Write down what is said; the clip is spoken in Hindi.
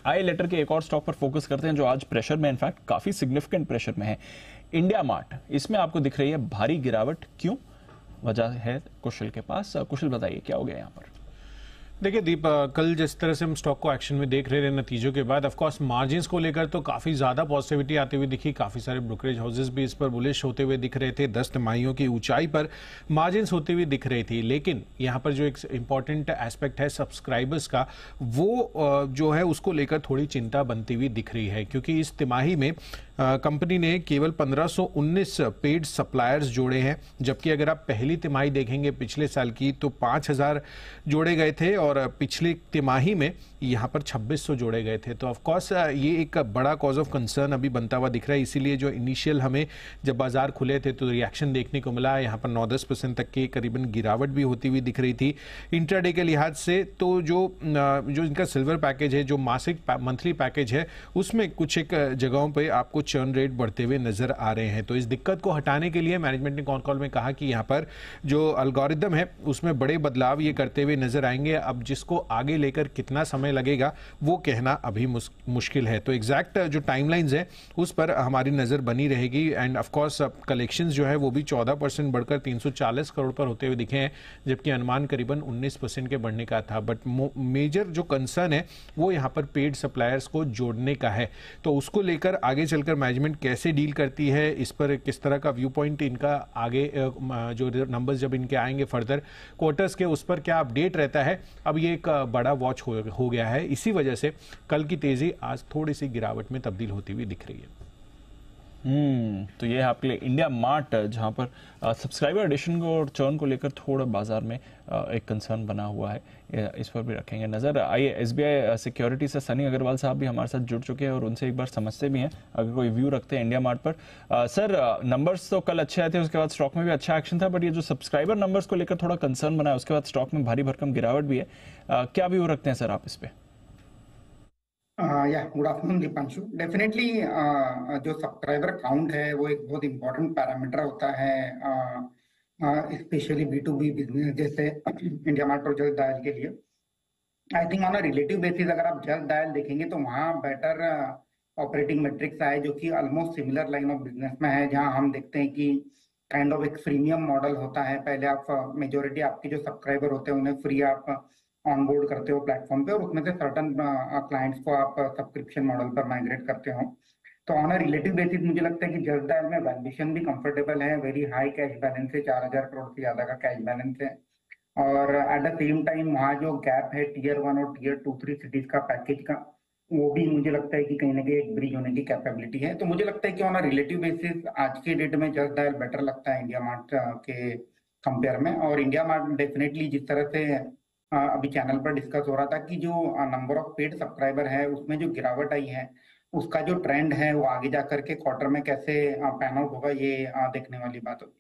आई लेटर के एक और स्टॉक पर फोकस करते हैं जो आज प्रेशर में, इनफैक्ट काफी सिग्निफिकेंट प्रेशर में है, इंडिया मार्ट। इसमें आपको दिख रही है भारी गिरावट, क्यों? वजह है कुशल के पास। कुशल बताइए क्या हो गया यहाँ पर। देखिए दीप, कल जिस तरह से हम स्टॉक को एक्शन में देख रहे थे नतीजों के बाद, ऑफ कोर्स मार्जिन्स को लेकर तो काफ़ी ज़्यादा पॉजिटिविटी आती हुई दिखी। काफ़ी सारे ब्रोकरेज हाउसेस भी इस पर बुलिश होते हुए दिख रहे थे। 10 तिमाहियों की ऊंचाई पर मार्जिन्स होती हुई दिख रही थी। लेकिन यहाँ पर जो एक इंपॉर्टेंट एस्पेक्ट है सब्सक्राइबर्स का, वो जो है उसको लेकर थोड़ी चिंता बनती हुई दिख रही है, क्योंकि इस तिमाही में कंपनी ने केवल 1519 पेड सप्लायर्स जोड़े हैं, जबकि अगर आप पहली तिमाही देखेंगे पिछले साल की तो 5000 जोड़े गए थे और पिछली तिमाही में यहाँ पर 2600 जोड़े गए थे। तो ऑफ कोर्स ये एक बड़ा कॉज ऑफ कंसर्न अभी बनता हुआ दिख रहा है। इसीलिए जो इनिशियल हमें जब बाजार खुले थे तो रिएक्शन देखने को मिला, यहाँ पर 9-10% तक की करीबन गिरावट भी होती हुई दिख रही थी इंट्राडे के लिहाज से। तो जो इनका सिल्वर पैकेज है, जो मासिक मंथली पैकेज है, उसमें कुछ एक जगहों पर आपको चर्न रेट बढ़ते हुए नजर आ रहे हैं। तो इस दिक्कत को हटाने के लिए मैनेजमेंट ने कॉन कॉल में कहा कि यहाँ पर जो एल्गोरिदम है उसमें बड़े बदलाव ये करते हुए नजर आएंगे। अब जिसको आगे लेकर कितना समय लगेगा वो कहना अभी मुश्किल है। तो एग्जैक्ट जो टाइमलाइंस है उस पर हमारी नजर बनी रहेगी। एंड ऑफ कोर्स कलेक्शंस जो है वो भी 14% बढ़कर 340 करोड़ पर होते हुए दिखे हैं, जबकि अनुमान करीबन 19% के बढ़ने का था। बट मेजर जो कंसर्न है वो यहाँ पर पेड सप्लायर्स को जोड़ने का है। तो उसको लेकर आगे चलकर मैनेजमेंट कैसे डील करती है, इस पर किस तरह का व्यू पॉइंट इनका आगे जो नंबर्स जब इनके आएंगे फर्दर क्वार्टर्स के, उस पर क्या अपडेट रहता है, अब ये एक बड़ा वॉच हो गया है। इसी वजह से कल की तेजी आज थोड़ी सी गिरावट में तब्दील होती हुई दिख रही है। तो ये है आपके लिए इंडिया मार्ट, जहां पर सब्सक्राइबर एडिशन को और चर्न को लेकर थोड़ा बाजार में एक कंसर्न बना हुआ है। इस पर भी रखेंगे नजर। आइए एसबीआई सिक्योरिटी से सनी अग्रवाल साहब भी हमारे साथ जुड़ चुके हैं और उनसे एक बार समझते भी हैं अगर कोई व्यू रखते हैं इंडिया मार्ट पर। सर, नंबर्स तो कल अच्छे आए थे, उसके बाद स्टॉक में भी अच्छा एक्शन था, बट ये जो सब्सक्राइबर नंबर्स को लेकर थोड़ा कंसर्न बना है, उसके बाद स्टॉक में भारी भरकम गिरावट भी है। क्या व्यू रखते हैं सर आप इस पर? Good afternoon Deepanshu. डेफिनेटली जो सब्सक्राइबर काउंट है वो एक बहुत इंपॉर्टेंट पैरामीटर होता है, स्पेशली B2B बिजनेस जैसे इंडिया मार्ट और जस्ट डायल के लिए। I think on a relative basis अगर आप जस्ट डायल देखेंगे तो वहाँ बेटर ऑपरेटिंग मेट्रिक्स आए, जो कि almost similar line of business में है, जहाँ हम देखते हैं कि काइंड ऑफ एक फ्रीमियम मॉडल होता है। पहले आप मेजोरिटी आपके जो सब्सक्राइबर होते हैं उन्हें फ्री आप ऑनबोर्ड करते हो प्लेटफॉर्म पे, और उसमें से सर्टन क्लाइंट्स को आप सब्सक्रिप्शन मॉडल पर माइग्रेट करते हो। तो ऑन अ रिलेटिव बेसिस मुझे लगता है कि जस्ट डायल में वैल्यूएशन भी कंफर्टेबल है, वेरी हाई कैश बैलेंस है, 4000 करोड़ से ज्यादा का कैश बैलेंस है। और एट द सेम टाइम वहाँ जो गैप है Tier 1 और Tier 2-3 सिटीज का पैकेज का, वो भी मुझे लगता है कि कहीं ना कहीं एक ब्रिज होने की कैपेबिलिटी है। तो मुझे लगता है कि ऑन अ रिलेटिव बेसिस आज के डेट में जस्ट डायल बेटर लगता है इंडिया मार्ट के कंपेयर में। और इंडिया मार्ट डेफिनेटली जिस तरह से अभी चैनल पर डिस्कस हो रहा था कि जो नंबर ऑफ पेड सब्सक्राइबर है उसमें जो गिरावट आई है, उसका जो ट्रेंड है वो आगे जाकर के क्वार्टर में कैसे पैन आउट होगा, ये देखने वाली बात होगी।